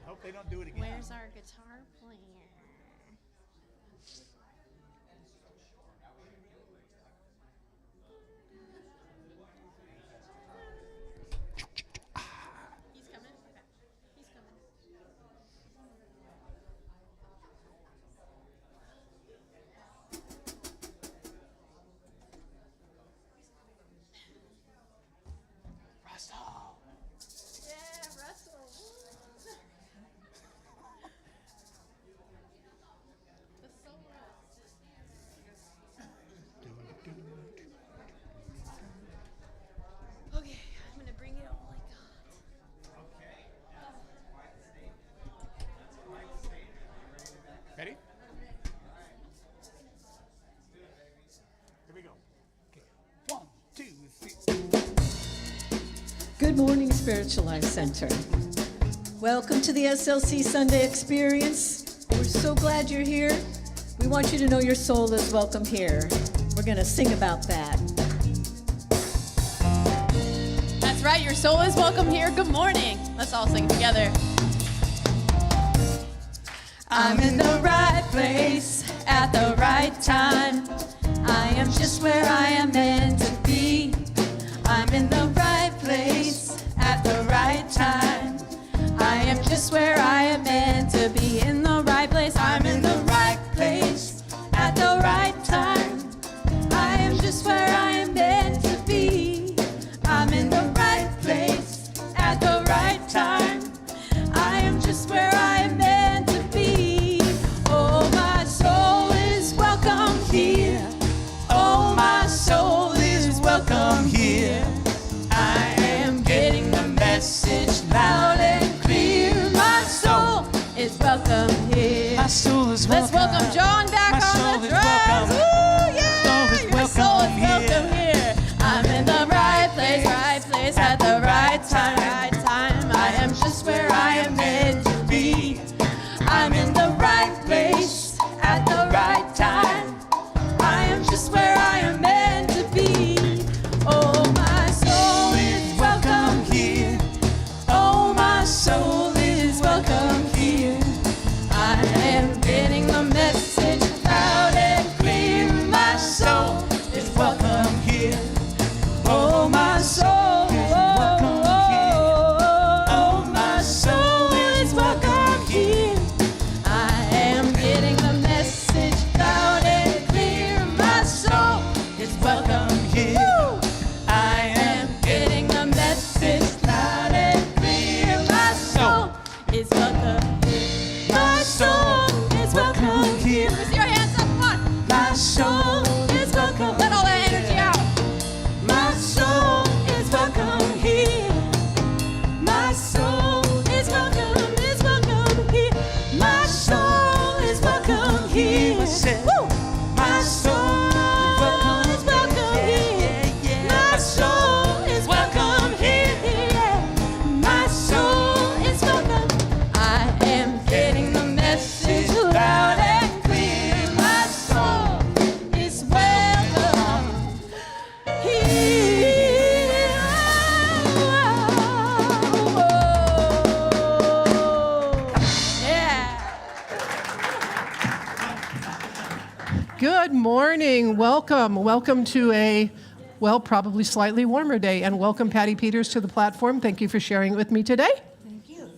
Hope they don't do it again. Where's our guitar player? He's coming? Okay. He's coming. Russell. Yeah, Russell. The solo. Okay, I'm gonna bring it all I got. Ready? Here we go. Okay. 1, 2, 3. Good morning, Spiritual Life Center. Welcome to the SLC Sunday Experience. We're so glad you're here. We want you to know your soul is welcome here. We're going to sing about that. That's right, your soul is welcome here. Good morning. Let's all sing together. I'm in the right place at the right time. I am just where I am meant to be. I'm in the right place at the right time. I am just where I am meant to be. In the right place, I'm in the right place at the right time. I am just where I am meant to be. I'm in the right place at the right time. I am just where I am meant to be. Oh, my soul is welcome here. Oh, my soul is welcome here. I am getting the message loud and clear. My soul is welcome here. My soul is welcome. Let's welcome John back My on soul the is drums. welcome. Woo, yeah, Soul is your welcome soul is here. welcome here. I'm in the right place at the right time. I am just where I am meant to be. I'm in the right place at the right time. I am just where I am meant to be. Oh, my soul is welcome here. Oh, my soul is welcome here. I am getting the message loud and clear. My soul is welcome here. Oh, my soul is welcome here. Oh, my soul is welcome here. I am getting the message loud and clear. My soul is welcome here. I am getting the message loud and clear. My soul is welcome here. My soul is welcome here. Let me see your hands up, come on. My soul is welcome. Let all that energy out. morning. Welcome to a, well, probably slightly warmer day. And welcome, Patty Peters, to the platform. Thank you for sharing it with me today. Thank you.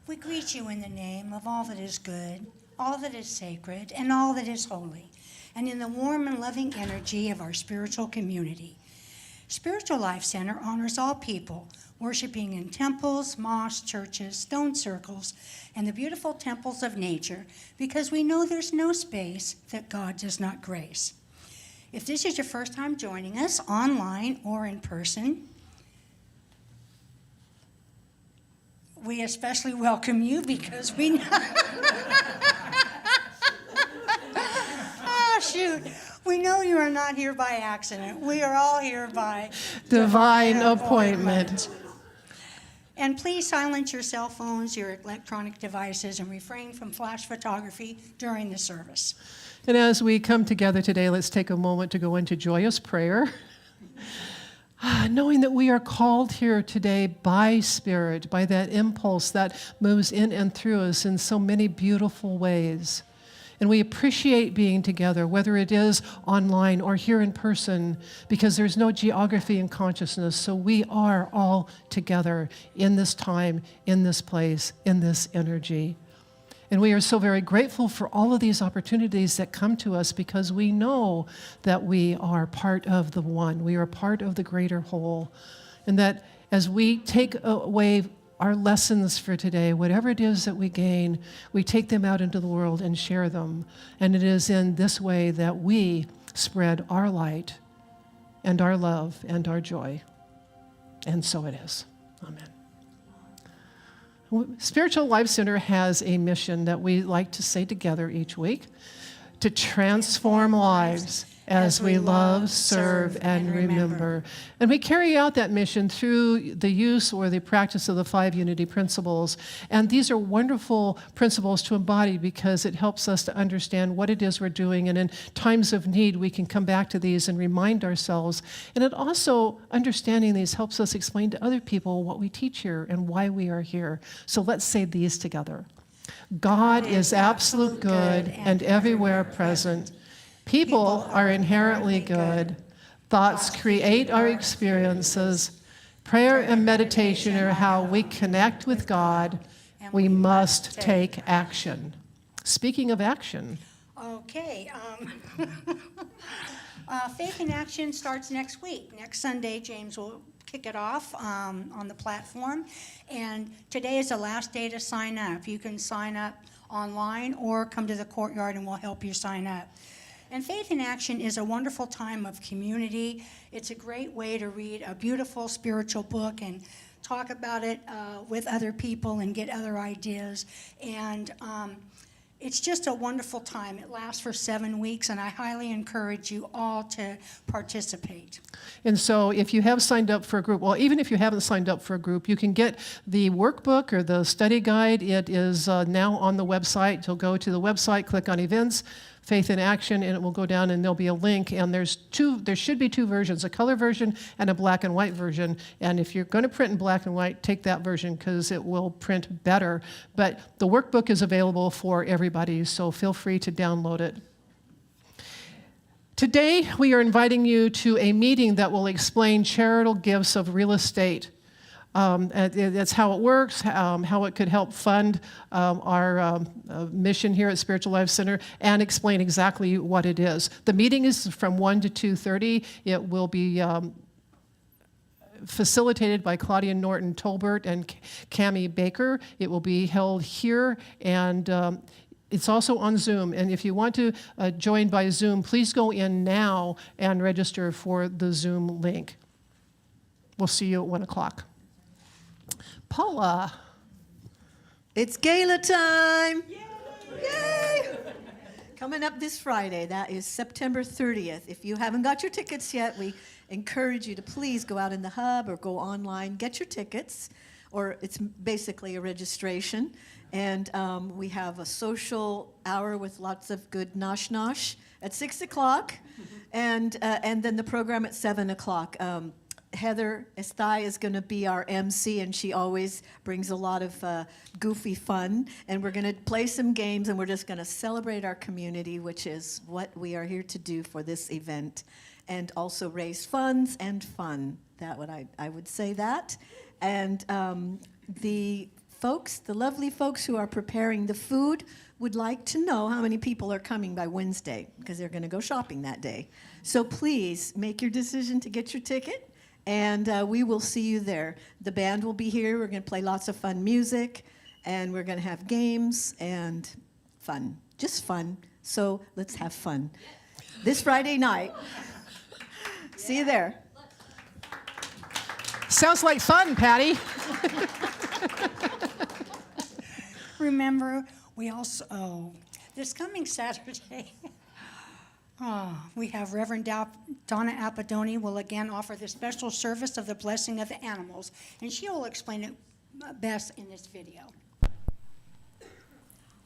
We greet you in the name of all that is good, all that is sacred, and all that is holy, and in the warm and loving energy of our spiritual community. Spiritual Life Center honors all people, worshiping in temples, mosques, churches, stone circles, and the beautiful temples of nature, because we know there's no space that God does not grace. If this is your first time joining us online or in person, we especially welcome you because we know oh, shoot. We know you are not here by accident. We are all here by Divine appointment. And please silence your cell phones, your electronic devices, and refrain from flash photography during the service. And as we come together today, let's take a moment to go into joyous prayer. Knowing that we are called here today by Spirit, by that impulse that moves in and through us in so many beautiful ways. And we appreciate being together, whether it is online or here in person, because there's no geography in consciousness. So we are all together in this time, in this place, in this energy. And we are so very grateful for all of these opportunities that come to us because we know that we are part of the one. We are part of the greater whole. And that as we take away our lessons for today, whatever it is that we gain, we take them out into the world and share them. And it is in this way that we spread our light and our love and our joy. And so it is. Amen. Spiritual Life Center has a mission that we like to say together each week: to transform lives as we love, serve, and remember. And we carry out that mission through the use or the practice of the 5 unity principles. And these are wonderful principles to embody because it helps us to understand what it is we're doing. And in times of need, we can come back to these and remind ourselves. And it also, understanding these, helps us explain to other people what we teach here and why we are here. So let's say these together. God is absolute good and everywhere present. People are inherently good. Thoughts create our experiences. Prayer and meditation are how we connect with God. We must take action. Speaking of action. Okay. Faith in Action starts next week. Next Sunday, James will kick it off on the platform. And today is the last day to sign up. You can sign up online or come to the courtyard and we'll help you sign up. And Faith in Action is a wonderful time of community. It's a great way to read a beautiful spiritual book and talk about it with other people and get other ideas. And it's just a wonderful time. It lasts for 7 weeks, and I highly encourage you all to participate. And so if you have signed up for a group, well, even if you haven't signed up for a group, you can get the workbook or the study guide. It is now on the website. You'll go to the website, click on Events, Faith in Action, and it will go down and there'll be a link. And there should be 2 versions, a color version and a black and white version. And if you're going to print in black and white, take that version because it will print better. But the workbook is available for everybody, so feel free to download it. Today, we are inviting you to a meeting that will explain charitable gifts of real estate. That's how it works, how it could help fund our mission here at Spiritual Life Center, and explain exactly what it is. The meeting is from 1 to 2:30. It will be facilitated by Claudia Norton Tolbert and Cammie Baker. It will be held here, and it's also on Zoom. And if you want to join by Zoom, please go in now and register for the Zoom link. We'll see you at 1 o'clock. Paula. It's gala time! Yay! Coming up this Friday, that is September 30th. If you haven't got your tickets yet, we encourage you to please go out in the hub or go online, get your tickets, or it's basically a registration. And we have a social hour with lots of good nosh-nosh at 6 o'clock, and then the program at 7 o'clock. Heather Estai is going to be our MC, and she always brings a lot of goofy fun. And we're going to play some games, and we're just going to celebrate our community, which is what we are here to do for this event, and also raise funds and fun. I would say that. And the lovely folks who are preparing the food would like to know how many people are coming by Wednesday, because they're going to go shopping that day. So please make your decision to get your ticket, and we will see you there. The band will be here. We're going to play lots of fun music, and we're going to have games and fun, just fun. So let's have fun. This Friday night. See you there. Sounds like fun, Patty. Remember, we also, this coming Saturday, we have Reverend Donna Apadoni will again offer the special service of the blessing of the animals, and she will explain it best in this video.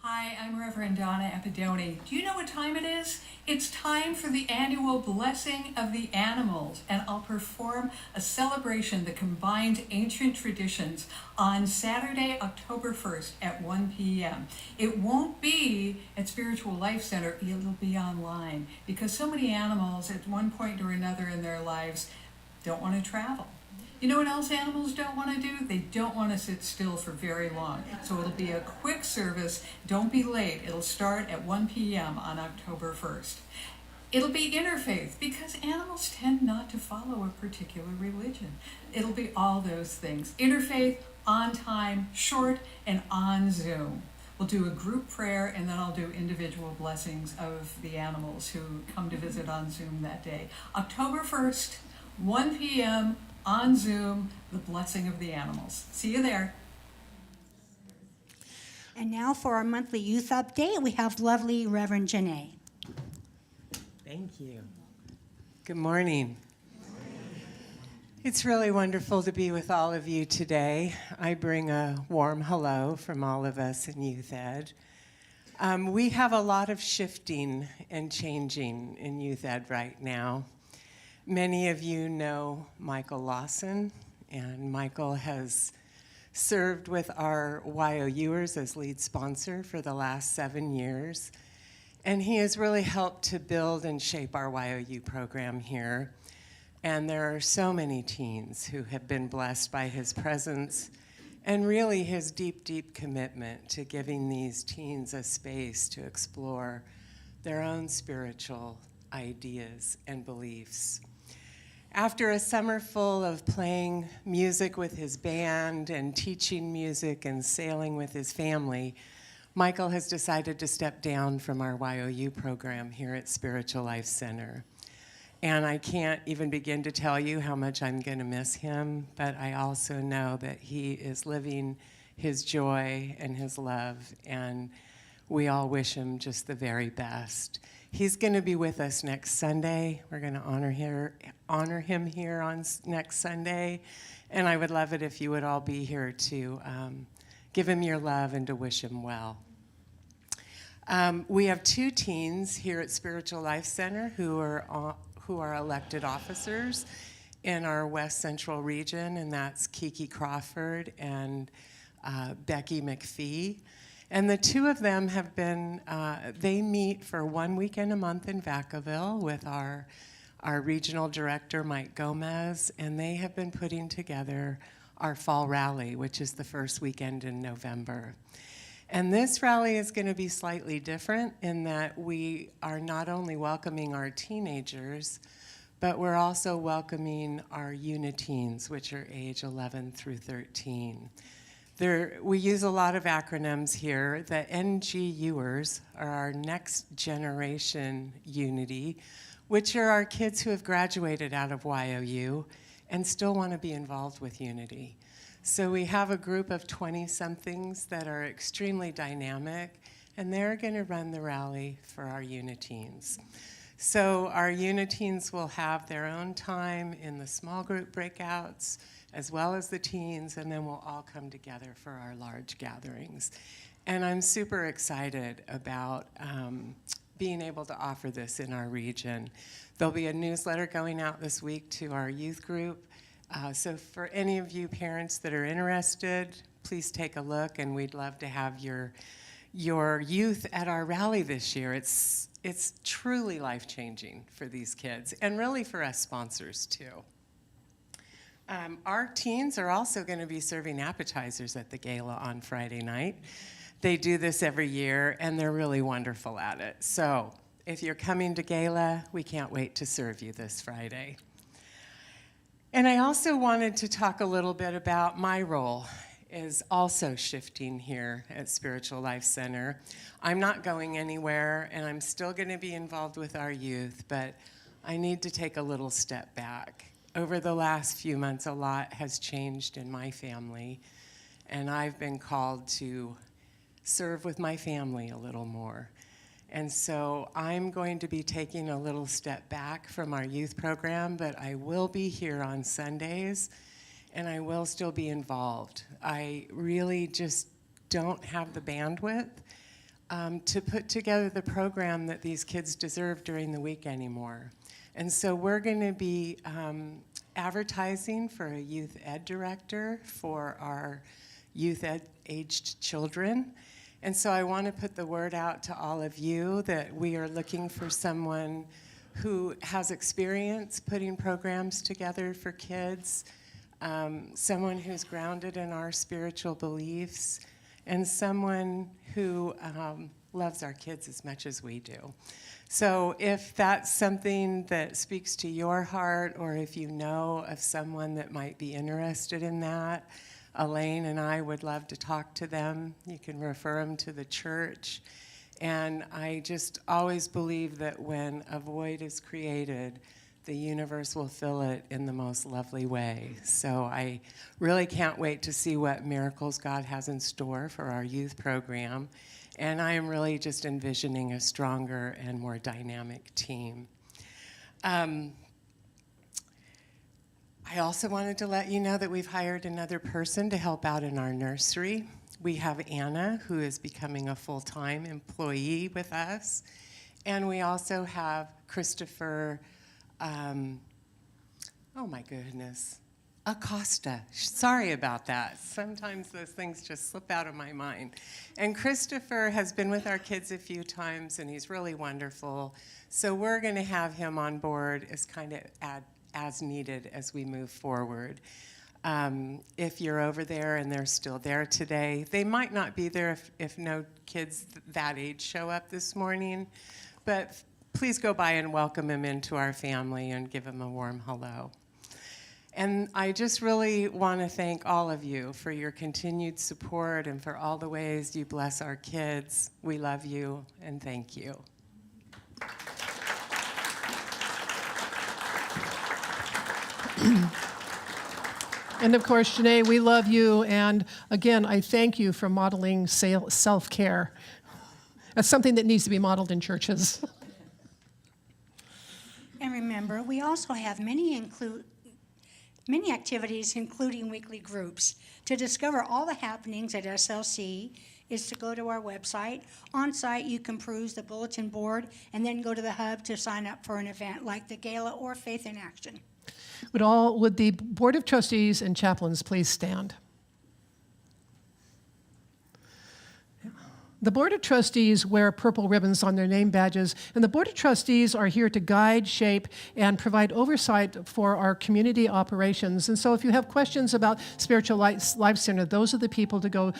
Hi, I'm Reverend Donna Apadoni. Do you know what time it is? It's time for the annual Blessing of the Animals, and I'll perform a celebration that combines ancient traditions on Saturday, October 1st at 1 p.m. It won't be at Spiritual Life Center, it'll be online, because so many animals at one point or another in their lives don't want to travel. You know what else animals don't want to do? They don't want to sit still for very long. So it'll be a quick service. Don't be late. It'll start at 1 p.m. on October 1st. It'll be interfaith, because animals tend not to follow a particular religion. It'll be all those things. Interfaith, on time, short, and on Zoom. We'll do a group prayer, and then I'll do individual blessings of the animals who come to visit on Zoom that day. October 1st, 1 p.m., on Zoom, the blessing of the animals. See you there. And now for our monthly youth update, we have lovely Reverend Janee. Thank you. Good morning. It's really wonderful to be with all of you today. I bring a warm hello from all of us in Youth Ed. We have a lot of shifting and changing in Youth Ed right now. Many of you know Michael Lawson, and Michael has served with our YOUers as lead sponsor for the last 7 years. And he has really helped to build and shape our YOU program here. And there are so many teens who have been blessed by his presence and really his deep, deep commitment to giving these teens a space to explore their own spiritual ideas and beliefs. After a summer full of playing music with his band and teaching music and sailing with his family, Michael has decided to step down from our YOU program here at Spiritual Life Center. And I can't even begin to tell you how much I'm going to miss him, but I also know that he is living his joy and his love, and we all wish him just the very best. He's going to be with us next Sunday. We're going to honor him here on next Sunday, and I would love it if you would all be here to give him your love and to wish him well. We have 2 teens here at Spiritual Life Center who are elected officers in our West Central region, and that's Kiki Crawford and Becky McPhee. And the 2 of them have been, they meet for 1 weekend a month in Vacaville with our regional director, Mike Gomez, and they have been putting together our fall rally, which is the first weekend in November. And this rally is going to be slightly different in that we are not only welcoming our teenagers, but we're also welcoming our uniteens, which are age 11 through 13. We use a lot of acronyms here. The NGUers are our next generation unity, which are our kids who have graduated out of YOU and still want to be involved with unity. So we have a group of 20-somethings that are extremely dynamic, and they're going to run the rally for our uniteens. So our uniteens will have their own time in the small group breakouts, as well as the teens, and then we'll all come together for our large gatherings. And I'm super excited about being able to offer this in our region. There'll be a newsletter going out this week to our youth group, So for any of you parents that are interested, please take a look, and we'd love to have your youth at our rally this year. It's truly life-changing for these kids, and really for us sponsors too. Our teens are also going to be serving appetizers at the gala on Friday night. They do this every year, and they're really wonderful at it. So if you're coming to gala, we can't wait to serve you this Friday. And I also wanted to talk a little bit about my role is also shifting here at Spiritual Life Center. I'm not going anywhere, and I'm still going to be involved with our youth, but I need to take a little step back. Over the last few months, a lot has changed in my family, and I've been called to serve with my family a little more. And so I'm going to be taking a little step back from our youth program, but I will be here on Sundays, and I will still be involved. I really just don't have the bandwidth to put together the program that these kids deserve during the week anymore. And so we're going to be advertising for a youth ed director for our youth ed aged children. And so I want to put the word out to all of you that we are looking for someone who has experience putting programs together for kids, someone who's grounded in our spiritual beliefs, and someone who loves our kids as much as we do. So if that's something that speaks to your heart, or if you know of someone that might be interested in that, Elaine and I would love to talk to them. You can refer them to the church. And I just always believe that when a void is created, the universe will fill it in the most lovely way. So I really can't wait to see what miracles God has in store for our youth program. And I am really just envisioning a stronger and more dynamic team. I also wanted to let you know that we've hired another person to help out in our nursery. We have Anna, who is becoming a full-time employee with us. And we also have Christopher, oh my goodness, Acosta. Sorry about that. Sometimes those things just slip out of my mind. And Christopher has been with our kids a few times, and he's really wonderful. So we're going to have him on board as kind of as needed as we move forward. If you're over there and they're still there today, they might not be there if no kids that age show up this morning, but please go by and welcome him into our family and give him a warm hello. And I just really want to thank all of you for your continued support and for all the ways you bless our kids. We love you, and thank you. And of course, Janee, we love you. And again, I thank you for modeling self-care. That's something that needs to be modeled in churches. And remember, we also have many activities, including weekly groups. To discover all the happenings at SLC is to go to our website. On site, you can peruse the bulletin board and then go to the hub to sign up for an event like the Gala or Faith in Action. Would the Board of Trustees and chaplains please stand? The Board of Trustees wear purple ribbons on their name badges, and the Board of Trustees are here to guide, shape, and provide oversight for our community operations. And so if you have questions about Spiritual Life Center, those are the people to go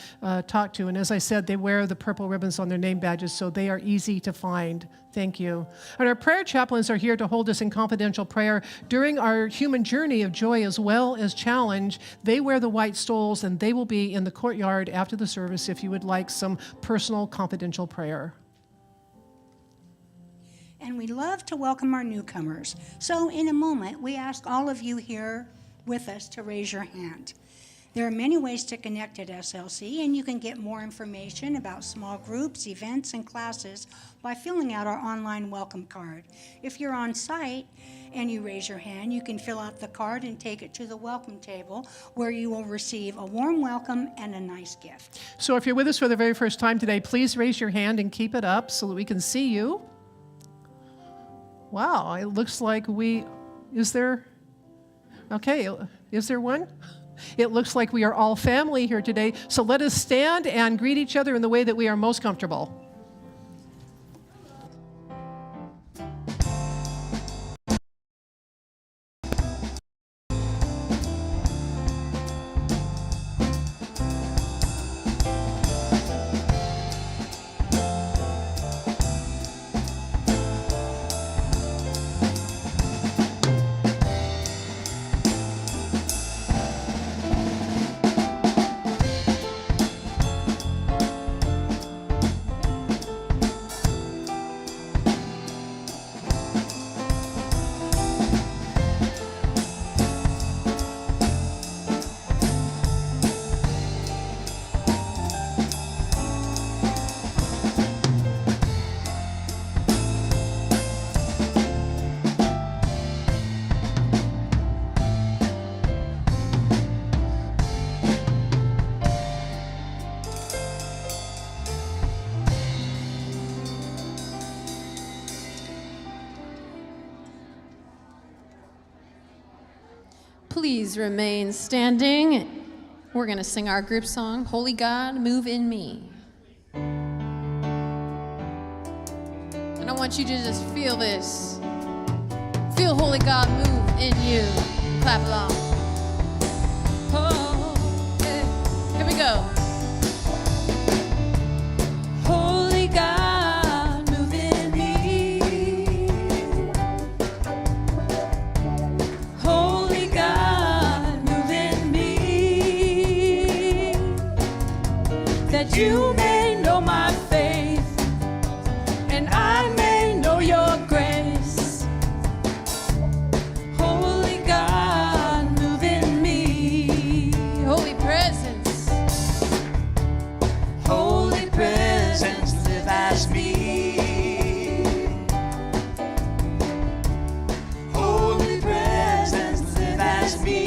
talk to. And as I said, they wear the purple ribbons on their name badges, so they are easy to find. Thank you. And our prayer chaplains are here to hold us in confidential prayer during our human journey of joy as well as challenge. They wear the white stoles, and they will be in the courtyard after the service if you would like some personal confidential prayer. And we love to welcome our newcomers. So in a moment, we ask all of you here with us to raise your hand. There are many ways to connect at SLC, and you can get more information about small groups, events, and classes by filling out our online welcome card. If you're on site and you raise your hand, you can fill out the card and take it to the welcome table, where you will receive a warm welcome and a nice gift. So if you're with us for the very first time today, please raise your hand and keep it up so that we can see you. Wow, it looks like Okay, is there one? It looks like we are all family here today, so let us stand and greet each other in the way that we are most comfortable. Please remain standing. We're going to sing our group song, Holy God, Move in Me. And I want you to just feel this. Feel Holy God move in you. Clap along. Oh, yeah. Here we go. Holy God, move in me. Holy God, move in me. That you may know my faith, and I may know your grace. Holy God, move in me. Holy presence. Holy presence, live as me. Holy presence, live as me.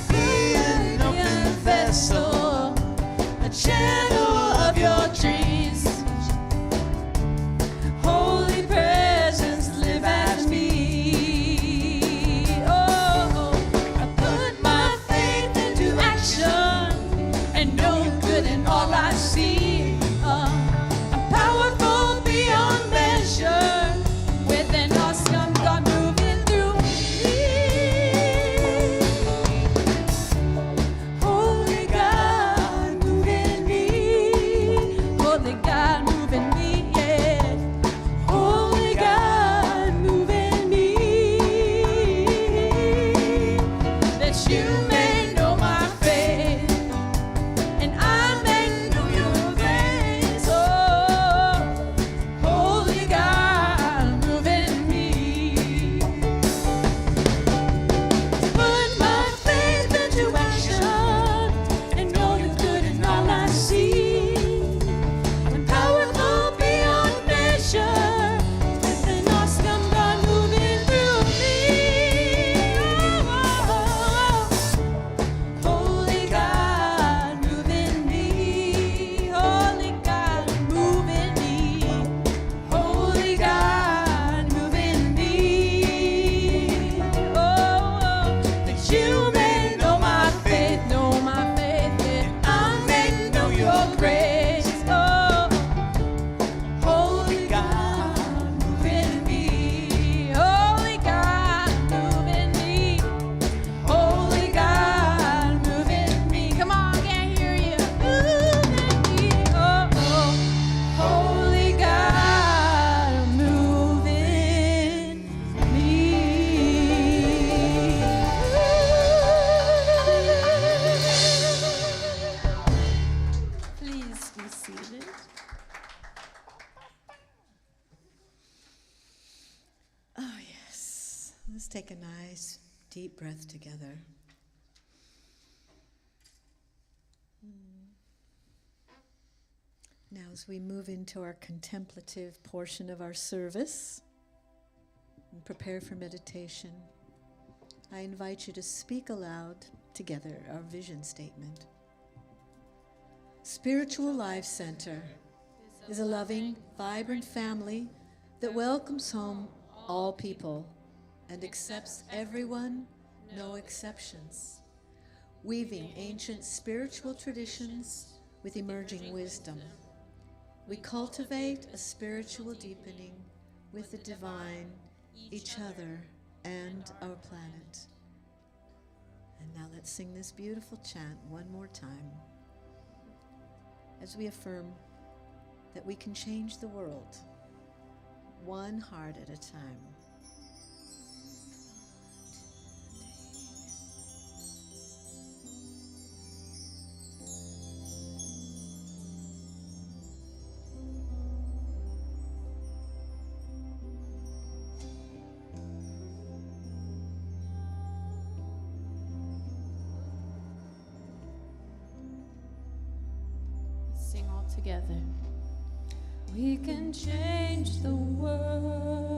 Be an open vessel, a channel of your dreams. Holy presence, live as me. Oh, I put my faith into action and know you're good in all I see. I'm powerful beyond measure with an awesome God moving through me. Holy God, move in me. Holy God, move in me, yeah. Holy God, move in me. That you may know my faith, and I may know your grace. Oh, Holy God, move in me. Put my faith into action and know you're good in all I see. I'm powerful beyond measure with an awesome God moving through me. Holy God, move in me. Holy God, move in me. Holy God, move in me. Oh, that you may know my faith, that I may know your grace. Oh, Holy God, move in me. Holy God, move in me. Holy God, move in me. Come on, can't hear you. Move in me. Oh, Holy God, move in me. Please be seated. Oh, yes. Let's take a nice deep breath together. Now, as we move into our contemplative portion of our service and prepare for meditation, I invite you to speak aloud together our vision statement. Spiritual Life Center is a loving, vibrant family that welcomes home all people and accepts everyone, no exceptions, weaving ancient spiritual traditions with emerging wisdom. We cultivate a spiritual deepening with the divine, each other, and our planet. And now let's sing this beautiful chant one more time as we affirm that we can change the world one heart at a time. Sing all together. We can change the world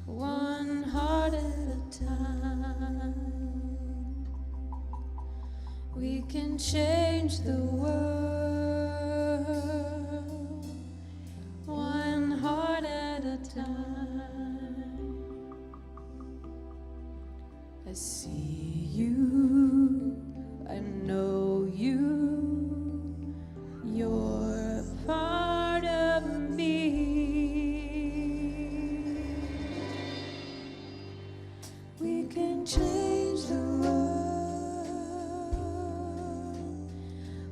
one heart at a time. We can change the world one heart at a time. I see you, I know you. You're a part of me. We can change the world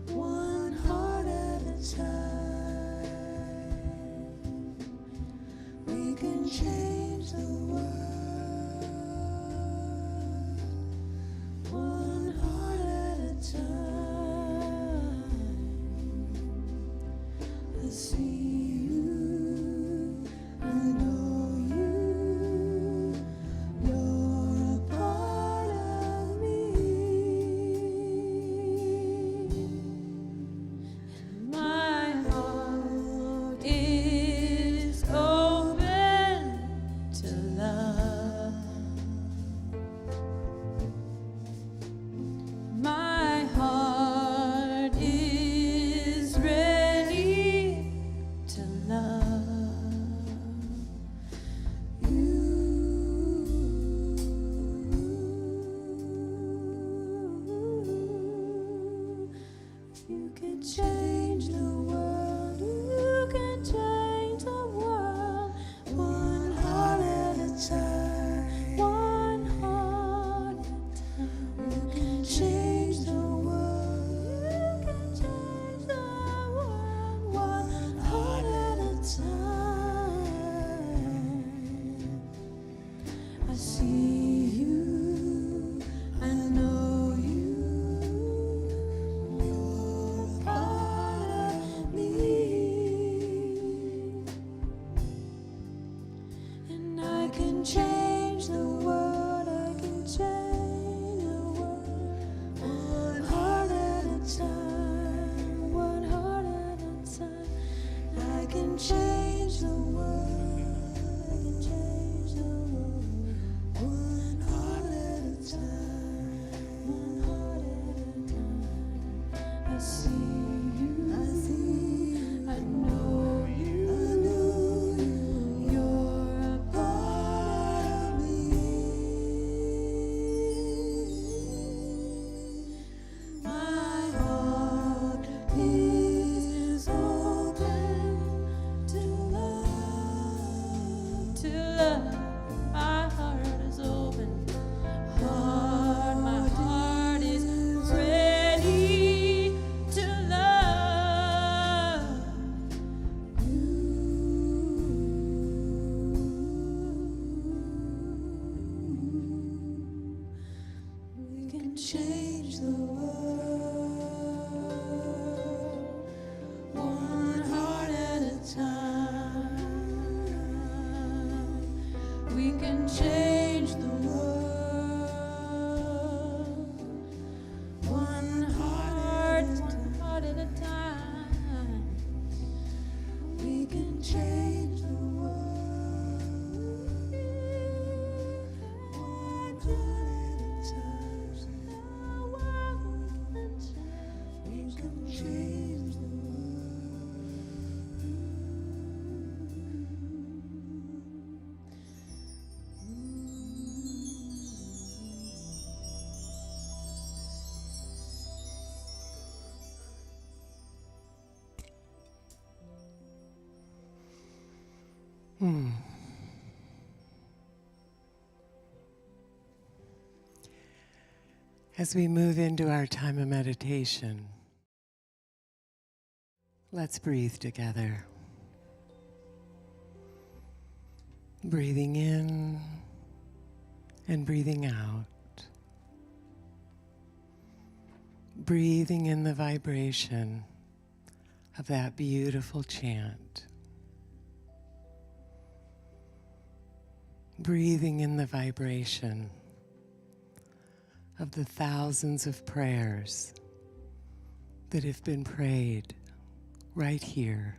one heart at a time. We can change the world one heart at a time. I see you, I know you, you're a part of me. My heart is open to love. My heart is ready As we move into our time of meditation, let's breathe together. Breathing in and breathing out. Breathing in the vibration of that beautiful chant. Breathing in the vibration of the thousands of prayers that have been prayed right here.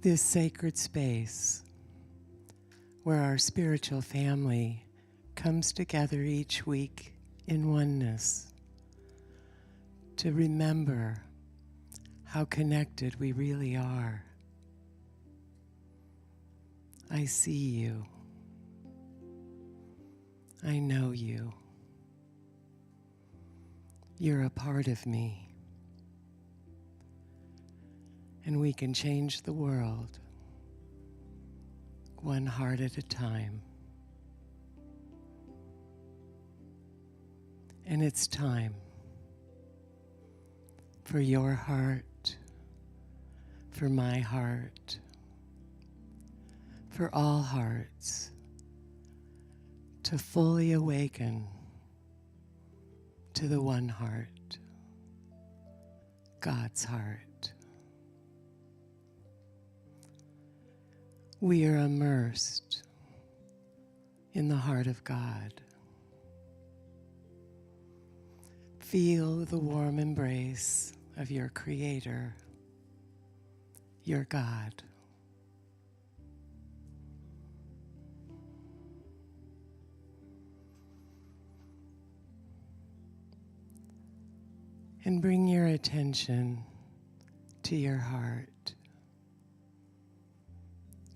This sacred space where our spiritual family comes together each week in oneness to remember how connected we really are. I see you. I know you. You're a part of me. And we can change the world one heart at a time. And it's time for your heart, for my heart, for all hearts to fully awaken to the one heart, God's heart. We are immersed in the heart of God. Feel the warm embrace of your Creator, your God. And bring your attention to your heart,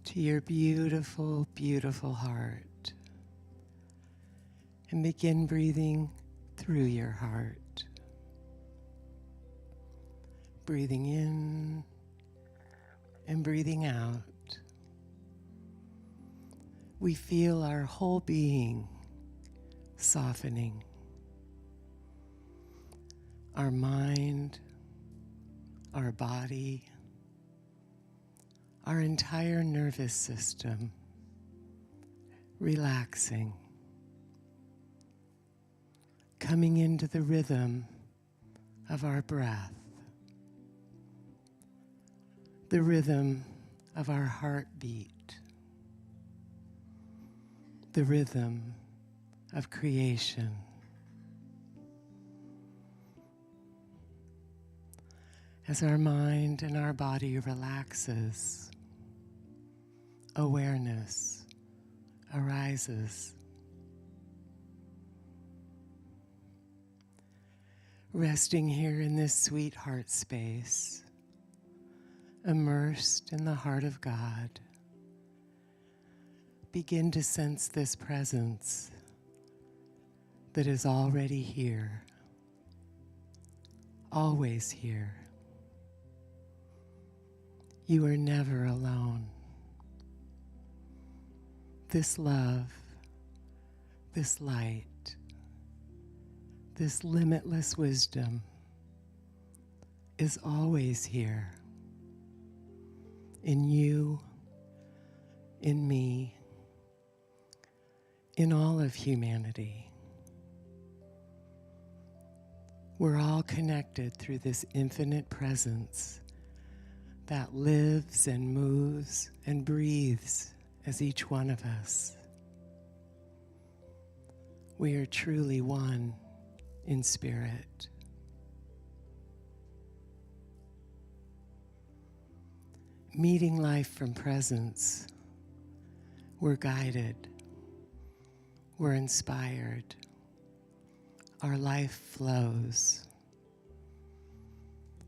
to your beautiful, beautiful heart. And begin breathing through your heart. Breathing in and breathing out. We feel our whole being softening. Our mind, our body, our entire nervous system relaxing, coming into the rhythm of our breath, the rhythm of our heartbeat, the rhythm of creation. As our mind and our body relaxes, awareness arises. Resting here in this sweet heart space, immersed in the heart of God, begin to sense this presence that is already here, always here. You are never alone. This love, this light, this limitless wisdom is always here. In you, in me, in all of humanity. We're all connected through this infinite presence that lives and moves and breathes as each one of us. We are truly one in spirit. Meeting life from presence, we're guided, we're inspired, our life flows.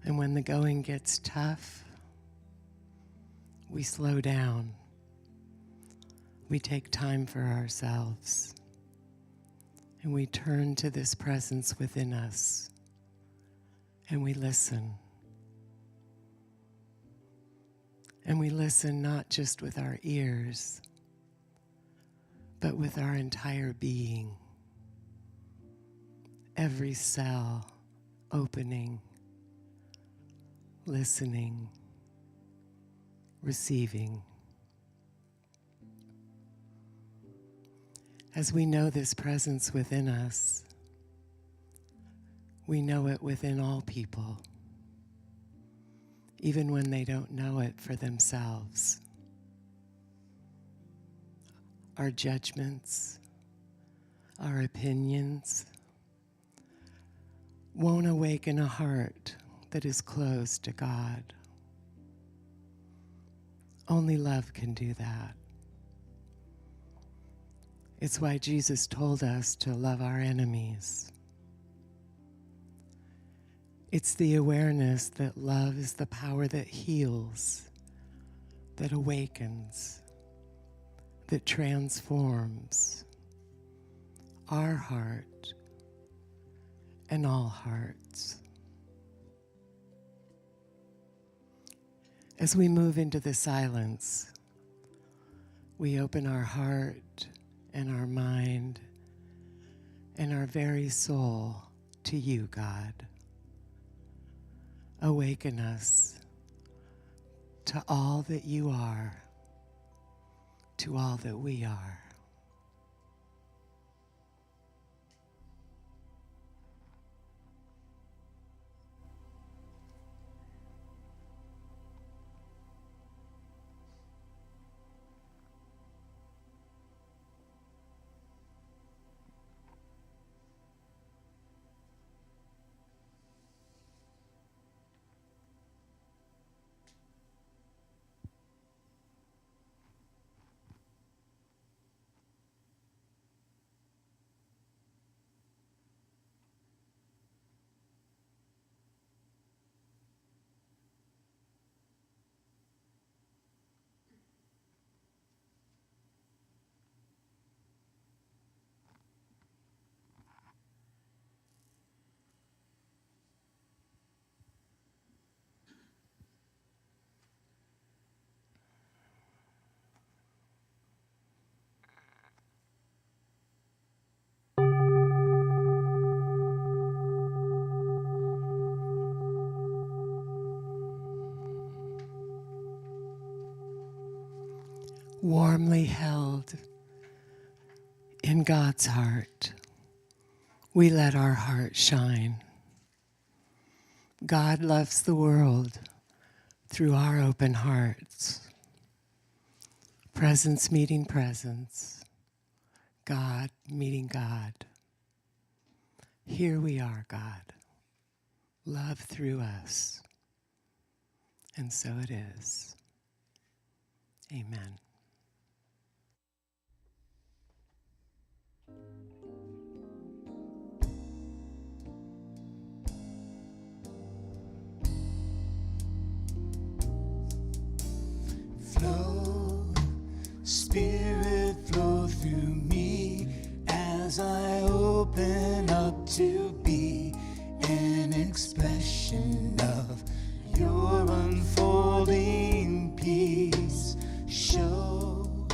And when the going gets tough, we slow down. We take time for ourselves. And we turn to this presence within us. And we listen. And we listen not just with our ears, but with our entire being. Every cell opening, listening, receiving. As we know this presence within us, we know it within all people, even when they don't know it for themselves. Our judgments, our opinions won't awaken a heart that is closed to God. Only love can do that. It's why Jesus told us to love our enemies. It's the awareness that love is the power that heals, that awakens, that transforms our heart and all hearts. As we move into the silence, we open our heart and our mind and our very soul to you, God. Awaken us to all that you are, to all that we are. Warmly held in God's heart, we let our heart shine. God loves the world through our open hearts. Presence meeting presence, God meeting God. Here we are, God. Love through us. And so it is. Amen. Flow, Spirit, flow through me as I open up to be an expression of your unfolding peace. Show,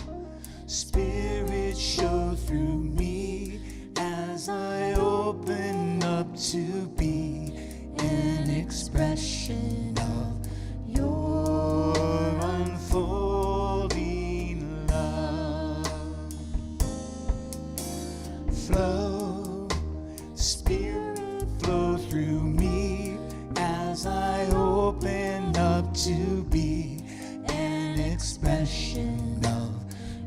Spirit, show through me as I open up to be an expression of your unfolding love. Flow, Spirit, flow through me as I open up to be an expression of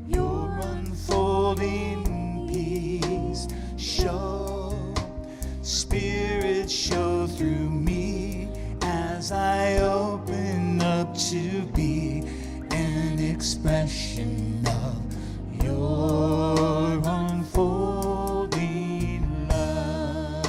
your unfolding peace. Show, Spirit, show through me as I open up to be an expression of your unfolding love.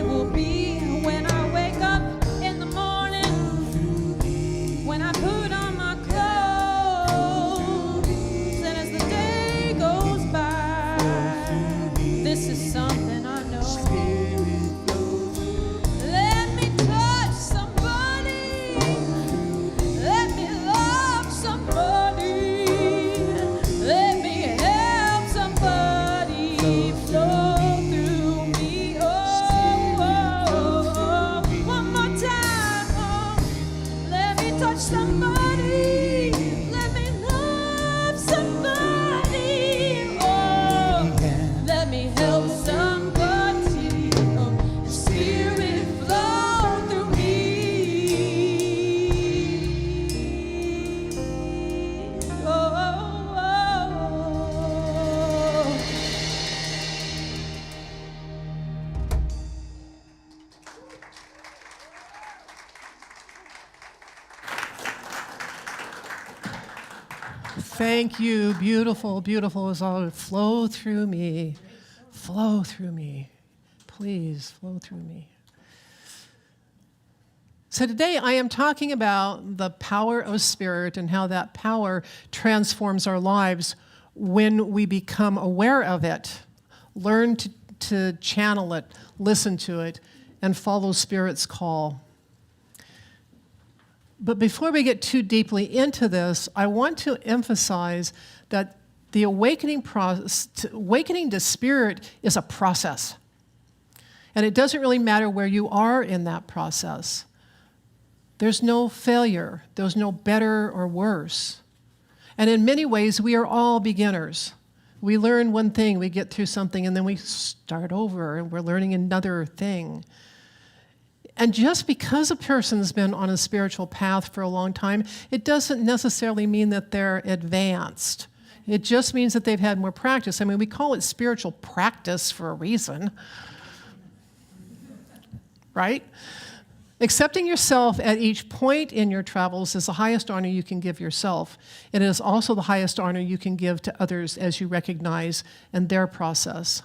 will be when I wake up in the morning, when I put on my clothes, and as the day goes by. This is something I know. Let me touch somebody. Let me love somebody. Let me help somebody flow through me. Oh, oh, oh. One more time. Oh, let me touch somebody. Let me love somebody. Oh, let me help somebody. Oh, Spirit flow through me. Oh, oh, oh. Thank you. Beautiful, beautiful is all. Flow through me. Flow through me. Please flow through me. So today I am talking about the power of spirit and how that power transforms our lives when we become aware of it, learn to channel it, listen to it, and follow Spirit's call. But before we get too deeply into this, I want to emphasize that the awakening to Spirit is a process. And it doesn't really matter where you are in that process. There's no failure. There's no better or worse. And in many ways, we are all beginners. We learn one thing, we get through something, and then we start over, and we're learning another thing. And just because a person's been on a spiritual path for a long time, it doesn't necessarily mean that they're advanced. It just means that they've had more practice. I mean, we call it spiritual practice for a reason, right? Accepting yourself at each point in your travels is the highest honor you can give yourself. It is also the highest honor you can give to others as you recognize in their process.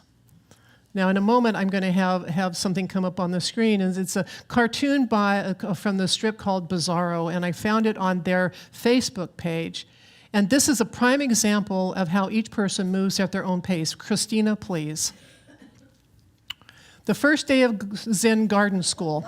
Now, in a moment, I'm going to have something come up on the screen. And it's a cartoon from the strip called Bizarro, and I found it on their Facebook page. And this is a prime example of how each person moves at their own pace. Christina, please. The first day of Zen garden school.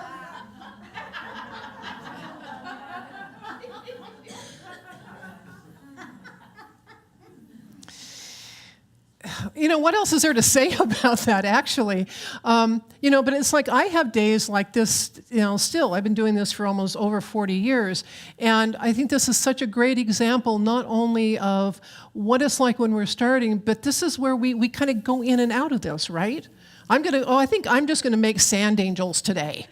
You know, what else is there to say about that, actually? But it's like I have days like this, still. I've been doing this for almost over 40 years. And I think this is such a great example, not only of what it's like when we're starting, but this is where we kind of go in and out of this, right? I think I'm just going to make sand angels today.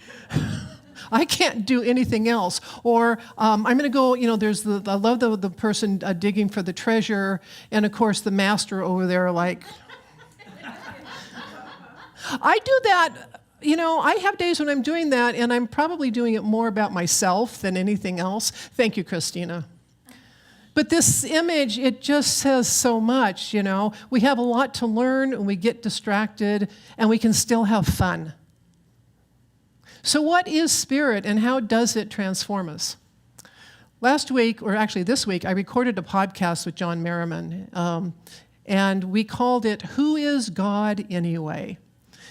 I can't do anything else. Or I'm going to go, I love the person digging for the treasure, and of course the master over there like, I do that, I have days when I'm doing that, and I'm probably doing it more about myself than anything else. Thank you, Christina. But this image, it just says so much, We have a lot to learn, and we get distracted, and we can still have fun. So what is spirit, and how does it transform us? Last week, or actually this week, I recorded a podcast with John Merriman, and we called it, Who is God Anyway?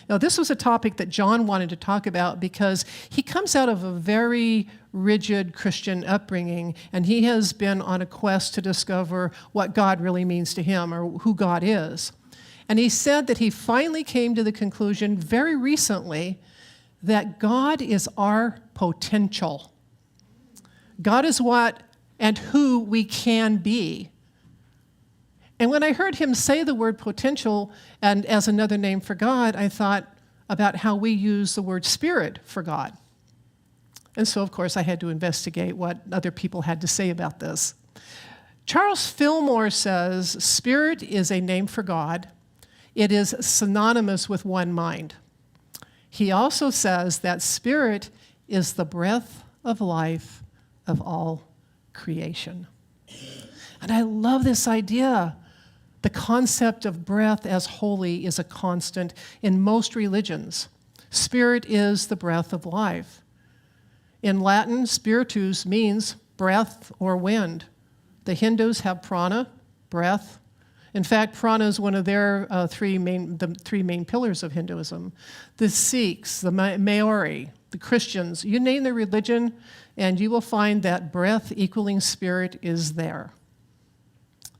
Now, this was a topic that John wanted to talk about because he comes out of a very rigid Christian upbringing, and he has been on a quest to discover what God really means to him, or who God is. And he said that he finally came to the conclusion very recently that God is our potential. God is what and who we can be. And when I heard him say the word potential and as another name for God, I thought about how we use the word spirit for God. And so, of course, I had to investigate what other people had to say about this. Charles Fillmore says, spirit is a name for God. It is synonymous with one mind. He also says that spirit is the breath of life of all creation. And I love this idea. The concept of breath as holy is a constant in most religions. Spirit is the breath of life. In Latin, spiritus means breath or wind. The Hindus have prana, breath. In fact, prana is one of their three main pillars of Hinduism. The Sikhs, the Maori, the Christians, you name the religion, and you will find that breath equaling spirit is there.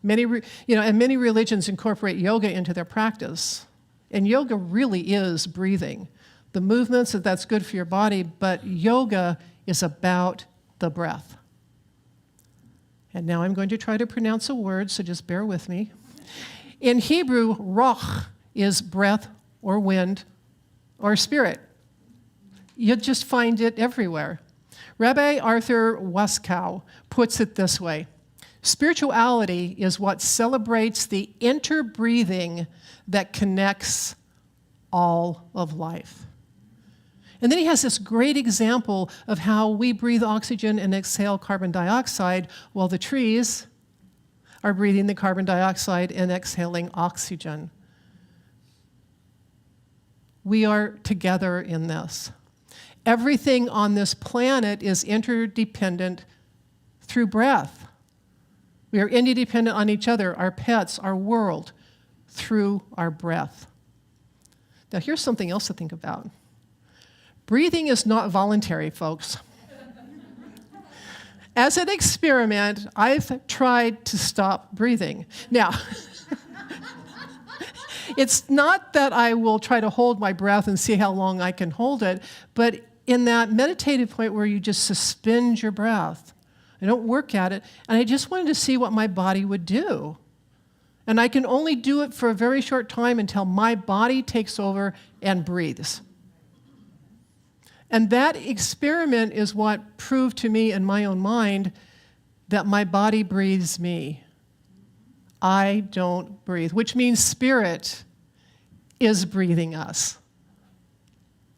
Many religions incorporate yoga into their practice, and yoga really is breathing. The movements, that's good for your body, but yoga is about the breath. And now I'm going to try to pronounce a word, so just bear with me. In Hebrew, roch is breath or wind or spirit. You'll just find it everywhere. Rabbi Arthur Waskow puts it this way: spirituality is what celebrates the interbreathing that connects all of life. And then he has this great example of how we breathe oxygen and exhale carbon dioxide while the trees are breathing the carbon dioxide and exhaling oxygen. We are together in this. Everything on this planet is interdependent through breath. We are interdependent on each other, our pets, our world, through our breath. Now, here's something else to think about. Breathing is not voluntary, folks. As an experiment, I've tried to stop breathing. Now, it's not that I will try to hold my breath and see how long I can hold it, but in that meditative point where you just suspend your breath, I don't work at it, and I just wanted to see what my body would do. And I can only do it for a very short time until my body takes over and breathes. And that experiment is what proved to me in my own mind that my body breathes me. I don't breathe, which means spirit is breathing us.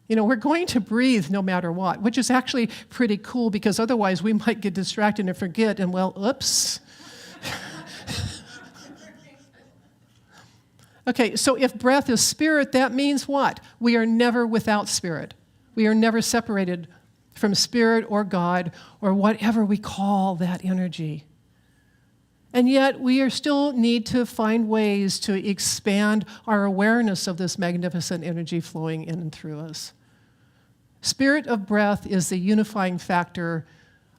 You know, we're going to breathe no matter what, which is actually pretty cool because otherwise we might get distracted and forget and, well, oops. Okay, so if breath is spirit, that means what? We are never without spirit. We are never separated from spirit or God or whatever we call that energy. And yet we still need to find ways to expand our awareness of this magnificent energy flowing in and through us. Spirit of breath is the unifying factor,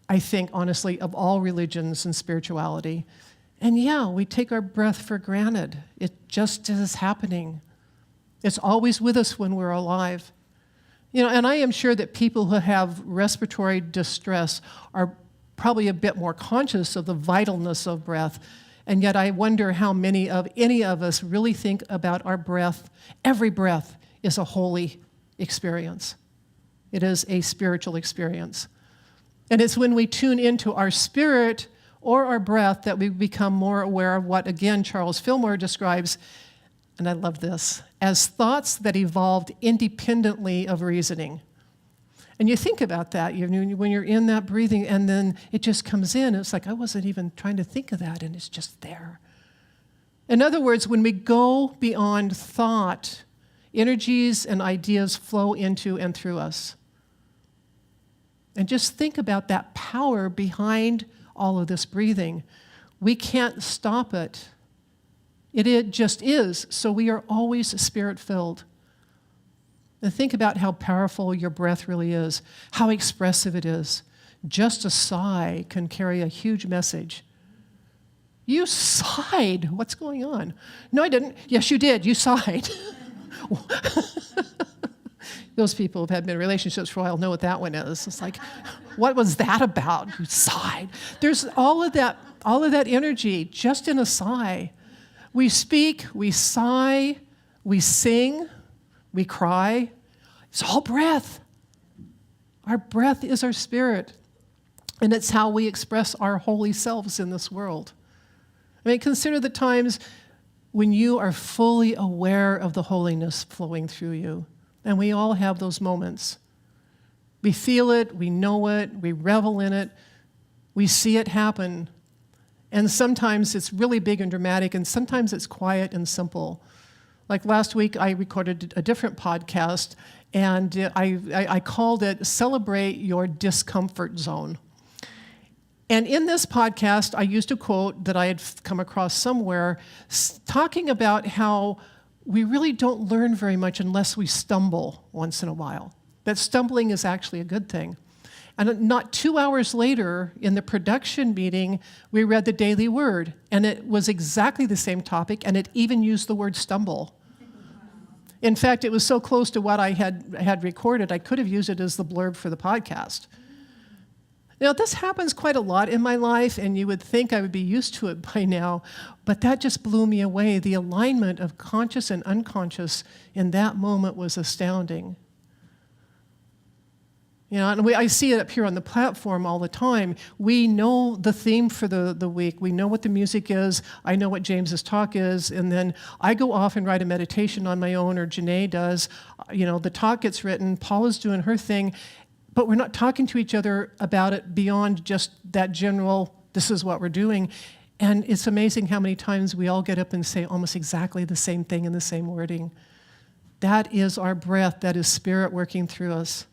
I think, honestly, of all religions and spirituality. And yeah, we take our breath for granted. It just is happening. It's always with us when we're alive. You know, and I am sure that people who have respiratory distress are probably a bit more conscious of the vitalness of breath, and yet I wonder how many of any of us really think about our breath. Every breath is a holy experience. It is a spiritual experience. And it's when we tune into our spirit or our breath that we become more aware of what, again, Charles Fillmore describes, and I love this, as thoughts that evolved independently of reasoning. And you think about that when you're in that breathing and then it just comes in. It's like, I wasn't even trying to think of that, and it's just there. In other words, when we go beyond thought, energies and ideas flow into and through us. And just think about that power behind all of this breathing. We can't stop it. It just is, so we are always spirit-filled. And think about how powerful your breath really is, how expressive it is. Just a sigh can carry a huge message. You sighed. What's going on? No, I didn't. Yes, you did. You sighed. Those people who've had been in relationships for a while know what that one is. It's like, what was that about? You sighed. There's all of that energy just in a sigh. We speak, we sigh, we sing, we cry. It's all breath. Our breath is our spirit, and it's how we express our holy selves in this world. I mean, consider the times when you are fully aware of the holiness flowing through you, and we all have those moments. We feel it, we know it, we revel in it, we see it happen. And sometimes it's really big and dramatic, and sometimes it's quiet and simple. Like last week, I recorded a different podcast, and I called it Celebrate Your Discomfort Zone. And in this podcast, I used a quote that I had come across somewhere talking about how we really don't learn very much unless we stumble once in a while. That stumbling is actually a good thing. And not 2 hours later, in the production meeting, we read the Daily Word, and it was exactly the same topic, and it even used the word stumble. In fact, it was so close to what I had recorded, I could have used it as the blurb for the podcast. Now, this happens quite a lot in my life, and you would think I would be used to it by now, but that just blew me away. The alignment of conscious and unconscious in that moment was astounding. You know, and I see it up here on the platform all the time. We know the theme for the week. We know what the music is. I know what James's talk is. And then I go off and write a meditation on my own, or Janee does. You know, the talk gets written. Paula's doing her thing. But we're not talking to each other about it beyond just that general, this is what we're doing. And it's amazing how many times we all get up and say almost exactly the same thing in the same wording. That is our breath. That is spirit working through us.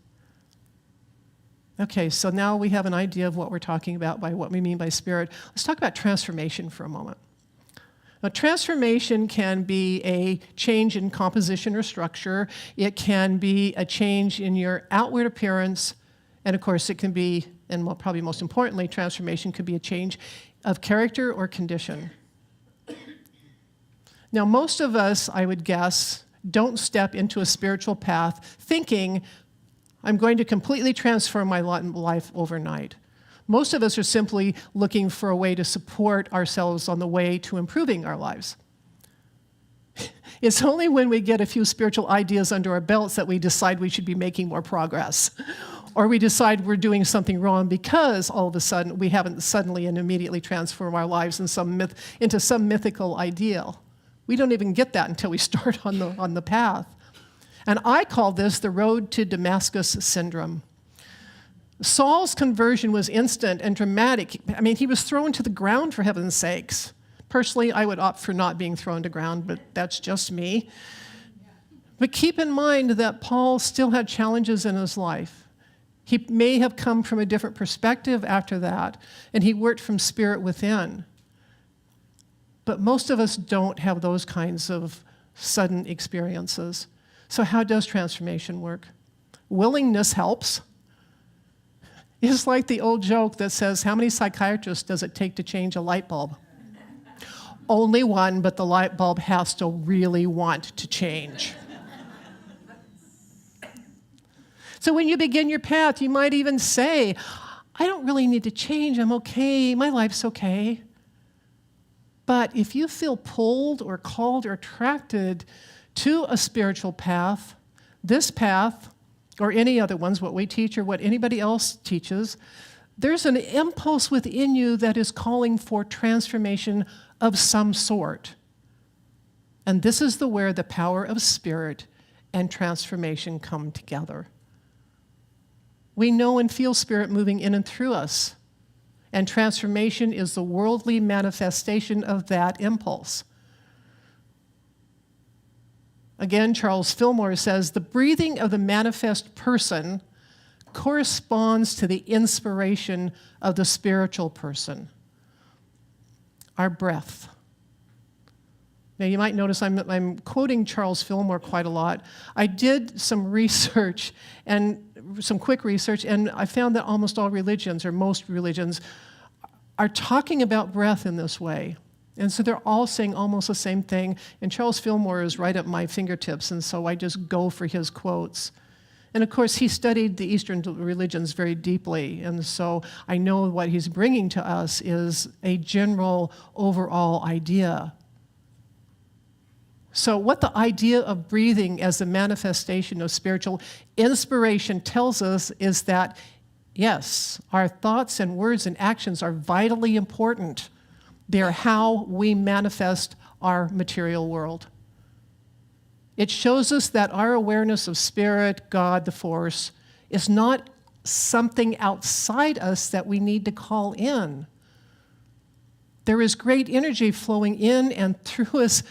Okay, so now we have an idea of what we're talking about by what we mean by spirit. Let's talk about transformation for a moment. Now, transformation can be a change in composition or structure. It can be a change in your outward appearance. And of course, it can be, and probably most importantly, transformation could be a change of character or condition. Now, most of us, I would guess, don't step into a spiritual path thinking, I'm going to completely transform my life overnight. Most of us are simply looking for a way to support ourselves on the way to improving our lives. It's only when we get a few spiritual ideas under our belts that we decide we should be making more progress. Or we decide we're doing something wrong because all of a sudden we haven't suddenly and immediately transformed our lives into some mythical ideal. We don't even get that until we start on the path. And I call this the road to Damascus syndrome. Saul's conversion was instant and dramatic. I mean, he was thrown to the ground, for heaven's sakes. Personally, I would opt for not being thrown to ground, but that's just me. But keep in mind that Paul still had challenges in his life. He may have come from a different perspective after that, and he worked from spirit within. But most of us don't have those kinds of sudden experiences. So how does transformation work? Willingness helps. It's like the old joke that says, how many psychiatrists does it take to change a light bulb? Only one, but the light bulb has to really want to change. So when you begin your path, you might even say, I don't really need to change. I'm okay. My life's okay. But if you feel pulled or called or attracted to a spiritual path, this path, or any other ones, what we teach or what anybody else teaches, there's an impulse within you that is calling for transformation of some sort. And this is where the power of spirit and transformation come together. We know and feel spirit moving in and through us, and transformation is the worldly manifestation of that impulse. Again, Charles Fillmore says, the breathing of the manifest person corresponds to the inspiration of the spiritual person. Our breath. Now, you might notice I'm quoting Charles Fillmore quite a lot. I did some research, and some quick research, and I found that almost all religions, or most religions, are talking about breath in this way. And so they're all saying almost the same thing. And Charles Fillmore is right at my fingertips, and so I just go for his quotes. And of course, he studied the Eastern religions very deeply, and so I know what he's bringing to us is a general overall idea. So what the idea of breathing as a manifestation of spiritual inspiration tells us is that, yes, our thoughts and words and actions are vitally important. They're how we manifest our material world. It shows us that our awareness of spirit, God, the force, is not something outside us that we need to call in. There is great energy flowing in and through us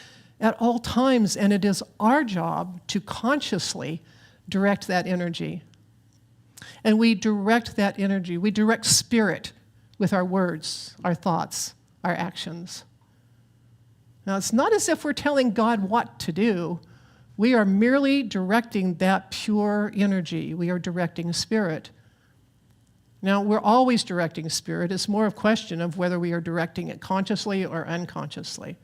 at all times, and it is our job to consciously direct that energy. And we direct that energy, we direct spirit with our words, our thoughts, our actions. Now, it's not as if we're telling God what to do. We are merely directing that pure energy. We are directing spirit. Now, we're always directing spirit. It's more a question of whether we are directing it consciously or unconsciously.